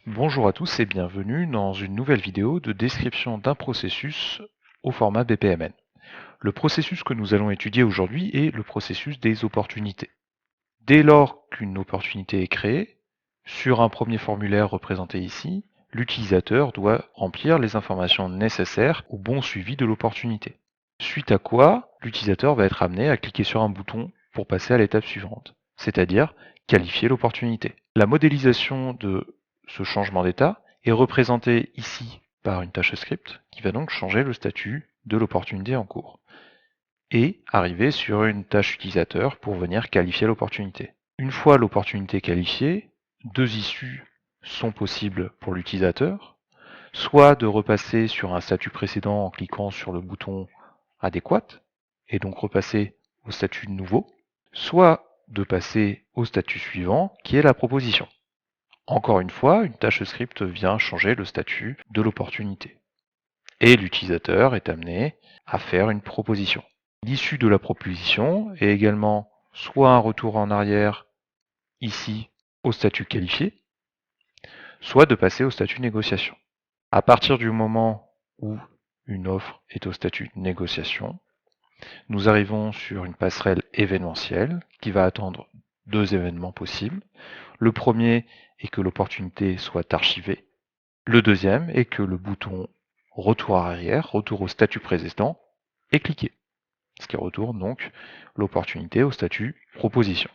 Bonjour à tous et bienvenue dans une nouvelle vidéo de description d'un processus au format BPMN. Le processus que nous allons étudier aujourd'hui est le processus des opportunités. Dès lors qu'une opportunité est créée, sur un premier formulaire représenté ici, l'utilisateur doit remplir les informations nécessaires au bon suivi de l'opportunité. Suite à quoi, l'utilisateur va être amené à cliquer sur un bouton pour passer à l'étape suivante, c'est-à-dire qualifier l'opportunité. La modélisation de ce changement d'état est représentée ici par une tâche script qui va donc changer le statut de l'opportunité en cours et arriver sur une tâche utilisateur pour venir qualifier l'opportunité. Une fois l'opportunité qualifiée, deux issues sont possibles pour l'utilisateur, soit de repasser sur un statut précédent en cliquant sur le bouton adéquat, et donc repasser au statut nouveau, soit de passer au statut suivant, qui est la proposition. Encore une fois, une tâche script vient changer le statut de l'opportunité. Et l'utilisateur est amené à faire une proposition. L'issue de la proposition est également soit un retour en arrière, ici, au statut qualifié, soit de passer au statut négociation. À partir du moment où une offre est au statut négociation, nous arrivons sur une passerelle événementielle qui va attendre deux événements possibles. Le premier est que l'opportunité soit archivée. Le deuxième est que le bouton retour arrière, retour au statut précédent, est cliqué. Ce qui retourne donc l'opportunité au statut proposition.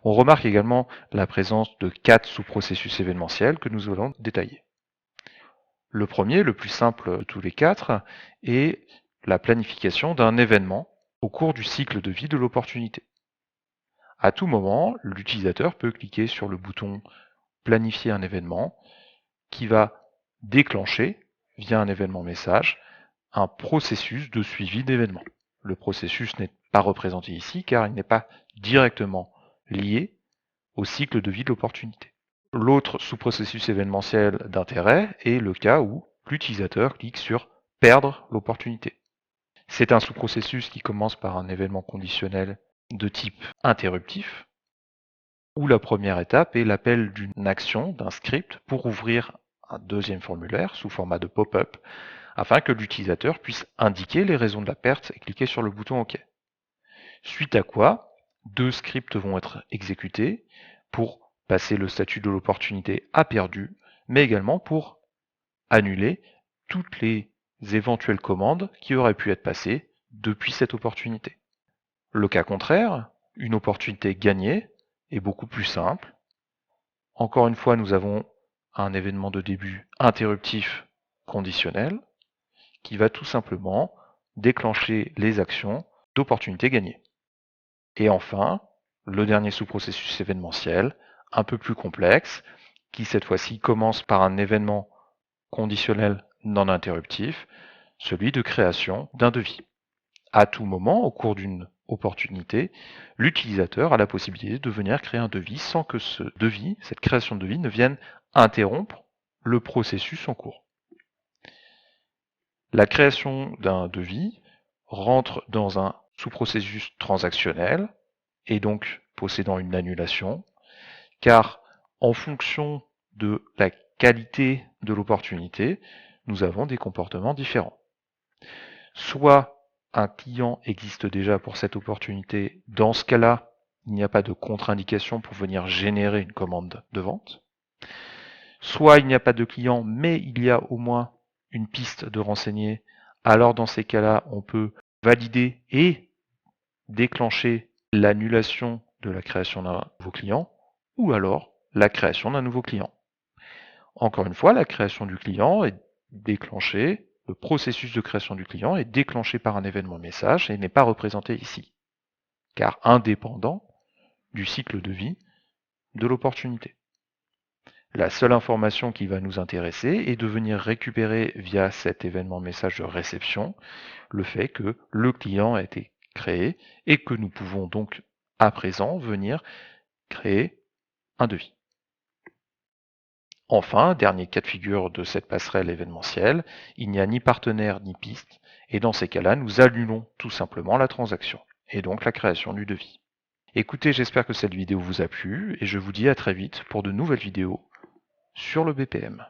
On remarque également la présence de 4 sous-processus événementiels que nous allons détailler. Le premier, le plus simple de tous les 4, est la planification d'un événement au cours du cycle de vie de l'opportunité. À tout moment, l'utilisateur peut cliquer sur le bouton planifier un événement qui va déclencher, via un événement message, un processus de suivi d'événements. Le processus n'est pas représenté ici car il n'est pas directement lié au cycle de vie de l'opportunité. L'autre sous-processus événementiel d'intérêt est le cas où l'utilisateur clique sur perdre l'opportunité. C'est un sous-processus qui commence par un événement conditionnel de type interruptif, où la première étape est l'appel d'une action, d'un script, pour ouvrir un deuxième formulaire sous format de pop-up, afin que l'utilisateur puisse indiquer les raisons de la perte et cliquer sur le bouton OK. Suite à quoi, deux scripts vont être exécutés pour passer le statut de l'opportunité à perdu, mais également pour annuler toutes les éventuelles commandes qui auraient pu être passées depuis cette opportunité. Le cas contraire, une opportunité gagnée, est beaucoup plus simple. Encore une fois, nous avons un événement de début interruptif conditionnel qui va tout simplement déclencher les actions d'opportunité gagnée. Et enfin, le dernier sous-processus événementiel, un peu plus complexe, qui cette fois-ci commence par un événement conditionnel non interruptif, celui de création d'un devis. À tout moment, au cours d'une opportunité, l'utilisateur a la possibilité de venir créer un devis sans que ce devis, cette création de devis, ne vienne interrompre le processus en cours. La création d'un devis rentre dans un sous-processus transactionnel et donc possédant une annulation, car en fonction de la qualité de l'opportunité, nous avons des comportements différents. Soit un client existe déjà pour cette opportunité, dans ce cas-là, il n'y a pas de contre-indication pour venir générer une commande de vente. Soit il n'y a pas de client, mais il y a au moins une piste de renseigner. Alors dans ces cas-là, on peut valider et déclencher l'annulation de la création d'un nouveau client, ou alors la création d'un nouveau client. Encore une fois, la création du client est déclenchée, le processus de création du client est déclenché par un événement message et n'est pas représenté ici, car indépendant du cycle de vie de l'opportunité. La seule information qui va nous intéresser est de venir récupérer via cet événement message de réception le fait que le client a été créé et que nous pouvons donc à présent venir créer un devis. Enfin, dernier cas de figure de cette passerelle événementielle, il n'y a ni partenaire ni piste, et dans ces cas-là, nous annulons tout simplement la transaction, et donc la création du devis. Écoutez, j'espère que cette vidéo vous a plu, et je vous dis à très vite pour de nouvelles vidéos sur le BPM.